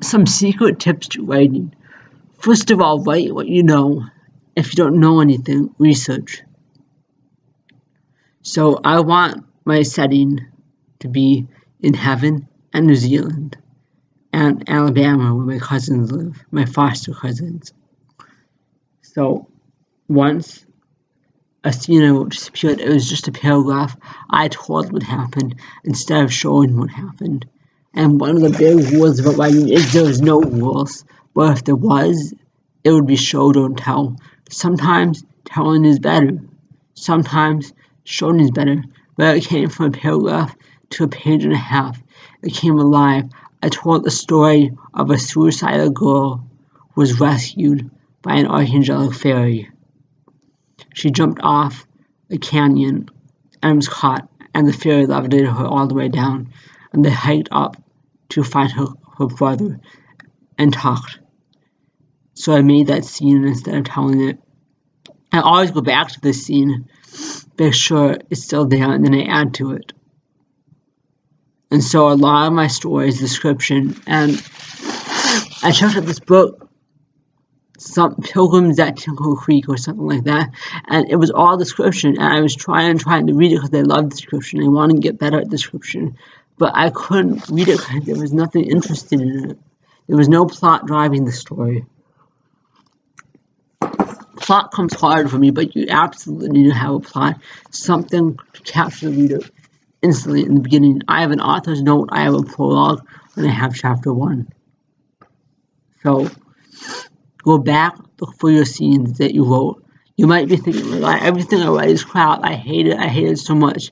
Some secret tips to writing. First of all, write what you know. If you don't know anything, research. So I want my setting to be in heaven and New Zealand and Alabama, where my cousins live, my foster cousins. So once a scene just appeared, it was just a paragraph. I told what happened instead of showing what happened. And one of the big rules about writing is there's no rules. But if there was, it would be show, don't tell. Sometimes telling is better. Sometimes showing is better. But it came from a paragraph to a page and a half. It came alive. I told the story of a suicidal girl who was rescued by an archangelic fairy. She jumped off a canyon and was caught, and the fairy levitated her all the way down, and they hiked up to find her brother and talked. So I made that scene instead of telling it. I always go back to this scene, make sure it's still there, and then I add to it. And so a lot of my stories, description, and I checked out this book, some Pilgrims at Tinkle Creek or something like that, and it was all description, and I was trying to read it because I love description. I want to get better at description, but I couldn't read it because there was nothing interesting in it. There was no plot driving the story. Plot comes hard for me, but you absolutely need to have a plot, something to capture the reader instantly in the beginning. I have an author's note, I have a prologue, and I have chapter 1. So go back, look for your scenes that you wrote. You might be thinking, like, everything I write is crap. I hate it so much.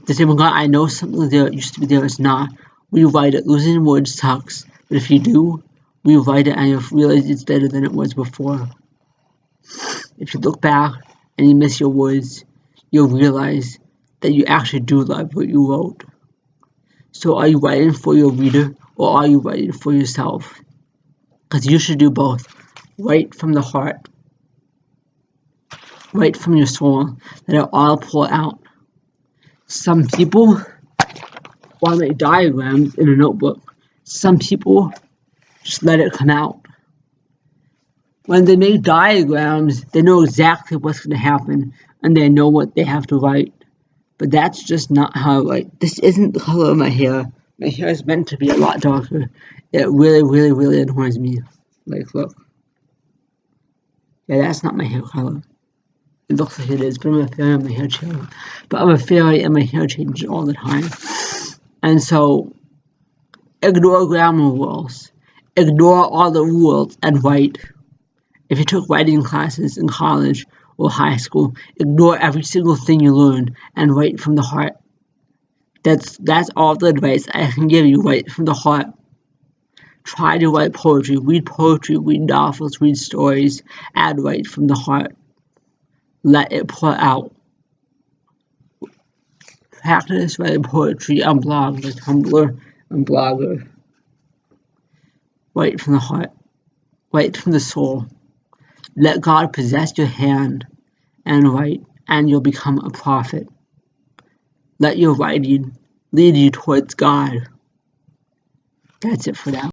The same God, I know something there used to be there, it's not. Rewrite it. Losing words sucks. But if you do, rewrite it and you'll realize it's better than it was before. If you look back and you miss your words, you'll realize that you actually do love what you wrote. So are you writing for your reader or are you writing for yourself? Because you should do both. Write from the heart. Write from your soul. Let it all pour out. Some people want to make diagrams in a notebook. Some people just let it come out. When they make diagrams, they know exactly what's going to happen and they know what they have to write. But that's just not how I write. This isn't the color of my hair. My hair is meant to be a lot darker. It really, really, really annoys me. Like, look. Yeah, that's not my hair color. It looks like it is, but I'm a fairy and my hair changes. But I'm a fairy and my hair changes all the time. And so, ignore grammar rules. Ignore all the rules and write. If you took writing classes in college or high school, ignore every single thing you learned and write from the heart. That's all the advice I can give you. Write from the heart. Try to write poetry, read novels, read stories, and write from the heart. Let it pour out. Practice writing poetry on blogs like Tumblr and Blogger. Write from the heart. Write from the soul. Let God possess your hand and write, and you'll become a prophet. Let your writing lead you towards God. That's it for now.